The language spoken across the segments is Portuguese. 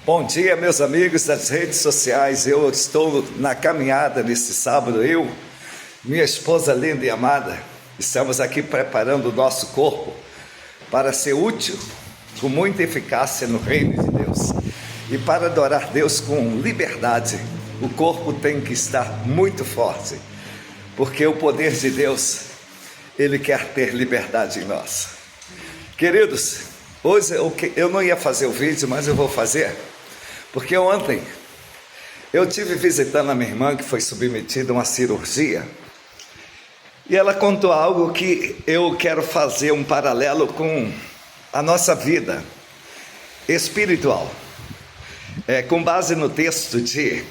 Bom dia, meus amigos das redes sociais. Eu estou na caminhada nesse sábado. Eu, minha esposa linda e amada, estamos aqui preparando o nosso corpo para ser útil com muita eficácia no reino de Deus. E para adorar Deus com liberdade, o corpo tem que estar muito forte, porque o poder de Deus, Ele quer ter liberdade em nós. Queridos, hoje eu não ia fazer o vídeo, mas eu vou fazer, porque ontem eu tive visitando a minha irmã que foi submetida a uma cirurgia, e ela contou algo que eu quero fazer um paralelo com a nossa vida espiritual, com base no texto de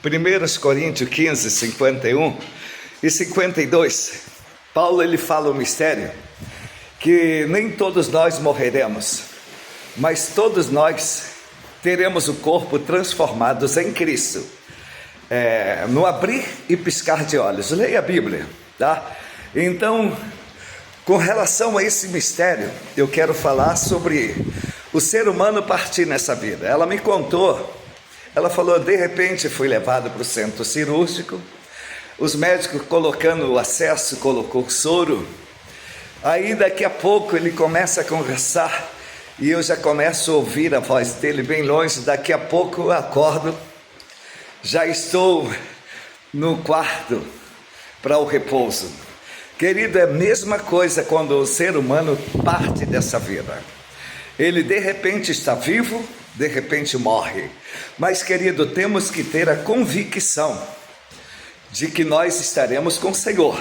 1 Coríntios 15, 51 e 52, Paulo ele fala um mistério, que nem todos nós morreremos, mas todos nós teremos o corpo transformados em Cristo, no abrir e piscar de olhos. Leia a Bíblia, tá? Então, com relação a esse mistério, eu quero falar sobre o ser humano partir nessa vida. Ela me contou, ela falou, de repente fui levado para o centro cirúrgico, os médicos colocando o acesso, colocou o soro, aí daqui a pouco ele começa a conversar, e eu já começo a ouvir a voz dele bem longe. Daqui a pouco eu acordo, já estou no quarto para o repouso. Querido, é a mesma coisa quando o ser humano parte dessa vida. Ele de repente está vivo, de repente morre. Mas, querido, temos que ter a convicção de que nós estaremos com o Senhor.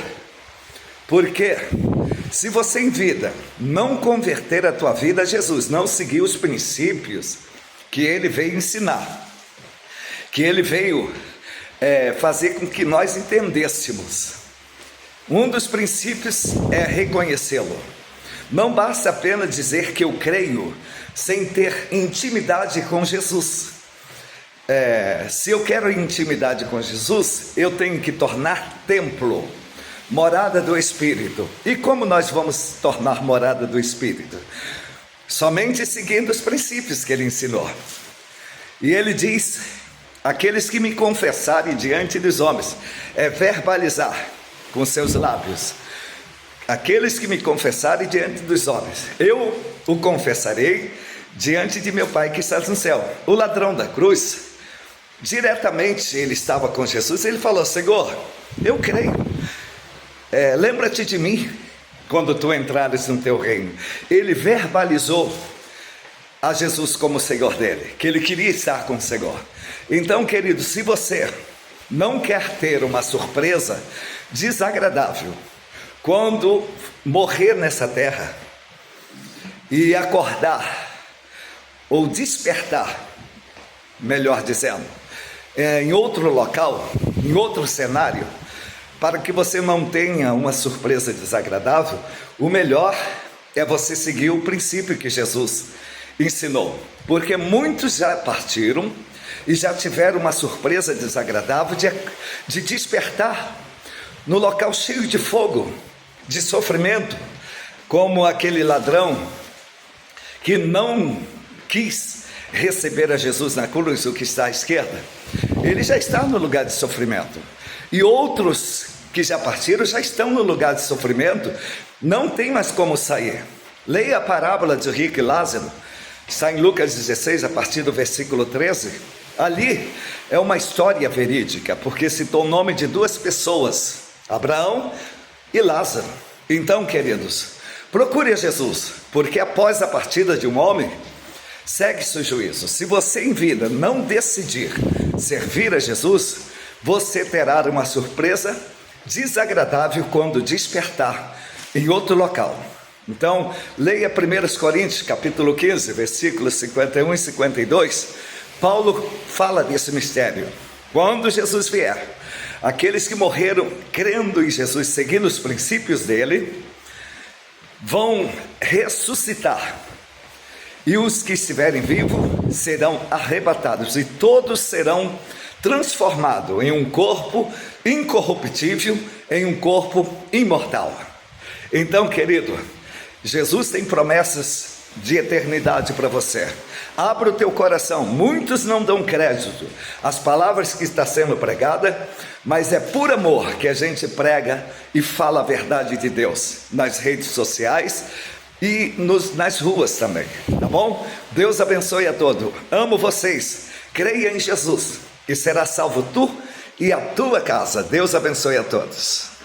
Porque se você em vida não converter a tua vida a Jesus, não seguir os princípios que Ele veio ensinar, que Ele veio fazer com que nós entendêssemos, um dos princípios é reconhecê-lo. Não basta apenas dizer que eu creio, sem ter intimidade com Jesus. Se eu quero intimidade com Jesus, eu tenho que tornar templo, morada do Espírito. E como nós vamos tornar morada do Espírito? Somente seguindo os princípios que Ele ensinou. E Ele diz, aqueles que me confessarem diante dos homens, verbalizar com seus lábios, aqueles que me confessarem diante dos homens, eu o confessarei diante de meu Pai que está no céu. O ladrão da cruz, diretamente ele estava com Jesus, ele falou, Senhor, eu creio, lembra-te de mim quando tu entrares no teu reino. Ele verbalizou a Jesus como Senhor dele, que ele queria estar com o Senhor. Então, querido, se você não quer ter uma surpresa desagradável quando morrer nessa terra e acordar ou despertar, melhor dizendo, em outro local, em outro cenário, para que você não tenha uma surpresa desagradável, o melhor é você seguir o princípio que Jesus ensinou, porque muitos já partiram e já tiveram uma surpresa desagradável de despertar no local cheio de fogo, de sofrimento, como aquele ladrão que não quis receber a Jesus na cruz, o que está à esquerda. Ele já está no lugar de sofrimento, e outros que já partiram já estão no lugar de sofrimento, não tem mais como sair. Leia a parábola de rico e Lázaro, está em Lucas 16, a partir do versículo 13. Ali é uma história verídica, porque citou o nome de duas pessoas, Abraão e Lázaro. Então, queridos, procure a Jesus, porque após a partida de um homem, segue-se o juízo. Se você em vida não decidir servir a Jesus, você terá uma surpresa desagradável quando despertar em outro local. Então, leia 1 Coríntios capítulo 15, versículos 51 e 52, Paulo fala desse mistério. Quando Jesus vier, aqueles que morreram crendo em Jesus, seguindo os princípios dele, vão ressuscitar, e os que estiverem vivos serão arrebatados, e todos serão transformados em um corpo incorruptível, em um corpo imortal. Então, querido, Jesus tem promessas de eternidade para você. Abra o teu coração. Muitos não dão crédito às palavras que está sendo pregada, mas é por amor que a gente prega e fala a verdade de Deus nas redes sociais e nas ruas também, tá bom? Deus abençoe a todos. Amo vocês. Creia em Jesus e será salvo tu e a tua casa. Deus abençoe a todos.